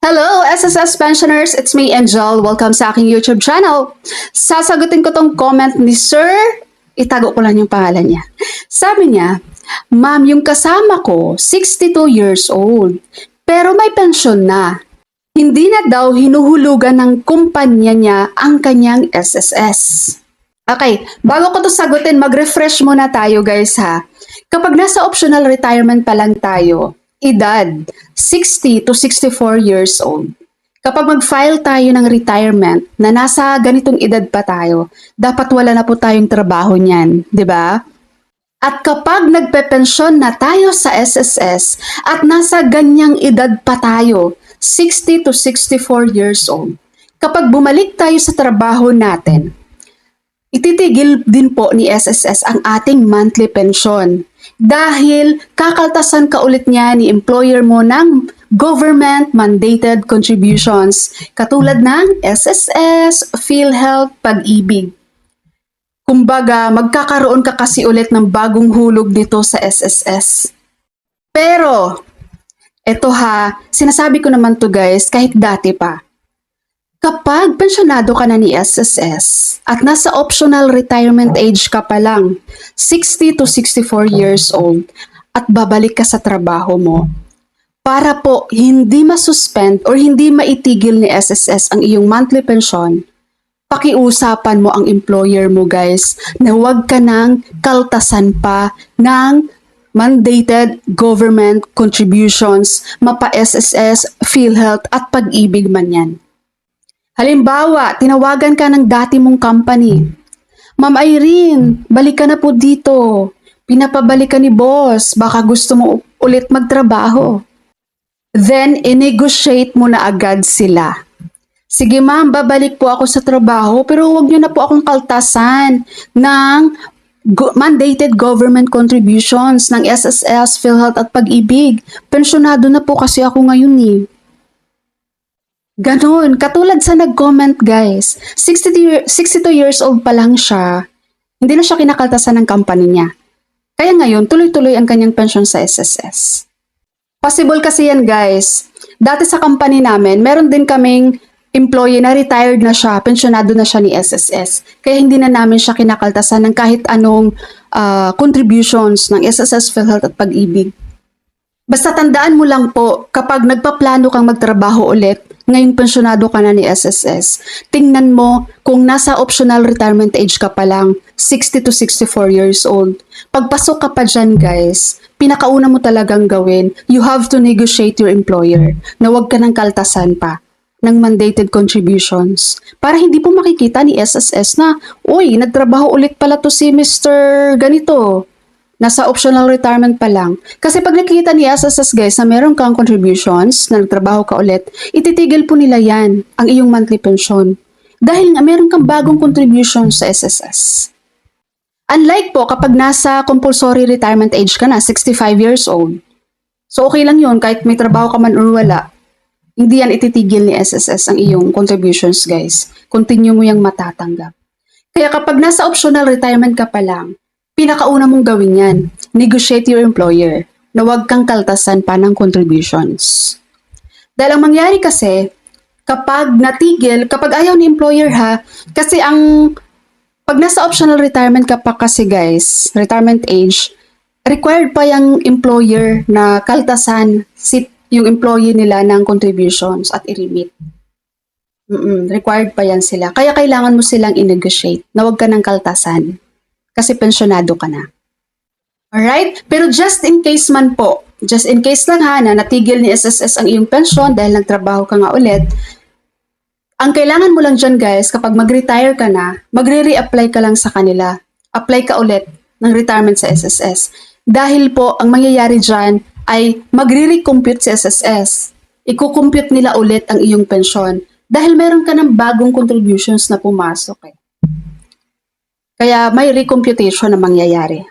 Hello, SSS pensioners! It's me, Angel. Welcome sa aking YouTube channel. Sasagutin ko tong comment ni Sir. Itago ko lang yung pangalan niya. Sabi niya, Ma'am, yung kasama ko, 62 years old, pero may pensyon na. Hindi na daw hinuhulugan ng kumpanya niya ang kanyang SSS. Okay, bago ko to sagutin, mag-refresh muna tayo guys ha. Kapag nasa optional retirement pa lang tayo, edad 60 to 64 years old. Kapag mag-file tayo ng retirement na nasa ganitong edad pa tayo, dapat wala na po tayong trabaho niyan, di ba? At kapag nagpepensyon na tayo sa SSS at nasa ganyang edad pa tayo, 60 to 64 years old, kapag bumalik tayo sa trabaho natin, ititigil din po ni SSS ang ating monthly pension. Dahil kakaltasan ka ulit niya ni employer mo ng government mandated contributions katulad ng SSS, PhilHealth, Pag-ibig. Kumbaga, magkakaroon ka kasi ulit ng bagong hulog dito sa SSS. Pero, eto ha, sinasabi ko naman to guys kahit dati pa. Kapag pensyonado ka na ni SSS at nasa optional retirement age ka pa lang, 60 to 64 years old, at babalik ka sa trabaho mo, para po hindi masuspend or hindi maitigil ni SSS ang iyong monthly pension, pakiusapan mo ang employer mo guys na huwag ka nang kaltasan pa ng mandated government contributions, mapa SSS, PhilHealth at Pag-ibig man yan. Halimbawa, tinawagan ka ng dati mong company. Ma'am Irene, balik ka na po dito. Pinapabalik ka ni boss. Baka gusto mo ulit magtrabaho. Then, i-negotiate mo na agad sila. Sige ma'am, babalik po ako sa trabaho pero huwag niyo na po akong kaltasan ng mandated government contributions ng SSS, PhilHealth at Pag-ibig. Pensyonado na po kasi ako ngayon eh. Ganon, katulad sa nag-comment guys, 62 years old pa lang siya, hindi na siya kinakaltasan ng company niya. Kaya ngayon, tuloy-tuloy ang kanyang pensyon sa SSS. Possible kasi yan guys. Dati sa company namin, meron din kaming employee na retired na siya, pensyonado na siya ni SSS. Kaya hindi na namin siya kinakaltasan ng kahit anong contributions ng SSS, PhilHealth at Pag-ibig. Basta tandaan mo lang po, kapag nagpaplano kang magtrabaho ulit, ngayong pensyonado ka na ni SSS, tingnan mo kung nasa optional retirement age ka pa lang, 60 to 64 years old. Pagpasok ka pa dyan guys, pinakauna mo talagang gawin, you have to negotiate your employer na huwag ka ng kaltasan pa ng mandated contributions. Para hindi po makikita ni SSS na, uy, nagtrabaho ulit pala to si Mr. ganito. Nasa optional retirement pa lang. Kasi pag nakikita ni SSS guys na meron kang contributions, na nagtrabaho ka ulit, ititigil po nila yan, ang iyong monthly pension. Dahil nga meron kang bagong contributions sa SSS. Unlike po kapag nasa compulsory retirement age ka na, 65 years old. So okay lang yun kahit may trabaho ka man or wala. Hindi yan ititigil ni SSS ang iyong contributions guys. Continue mo yung matatanggap. Kaya kapag nasa optional retirement ka pa lang, pinakauna mong gawin yan, negotiate your employer na huwag kang kaltasan pa ng contributions. Dahil ang mangyari kasi, kapag natigil, kapag ayaw ni employer ha, kasi pag nasa optional retirement ka pa kasi guys, retirement age, required pa yung employer na kaltasan yung employee nila ng contributions at i-remit. Required pa yan sila. Kaya kailangan mo silang i-negotiate na huwag ka ng kaltasan. Kasi pensyonado ka na. Alright? Pero just in case man po, just in case lang ha, na natigil ni SSS ang iyong pensyon dahil nagtrabaho ka nga ulit, ang kailangan mo lang dyan guys, kapag mag-retire ka na, magre-reapply ka lang sa kanila. Apply ka ulit ng retirement sa SSS. Dahil po, ang mangyayari dyan ay magre-recompute sa SSS. Iko-compute nila ulit ang iyong pensyon. Dahil meron ka ng bagong contributions na pumasok eh. Kaya may recomputation na mangyayari.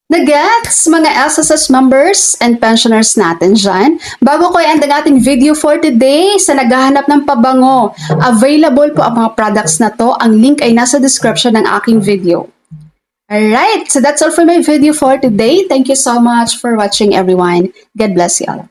Nagets, mga SSS members and pensioners natin dyan. Bago ko i-end ang ating video for today, sa naghahanap ng pabango, available po ang mga products na to. Ang link ay nasa description ng aking video. Alright, so that's all for my video for today. Thank you so much for watching everyone. God bless you all.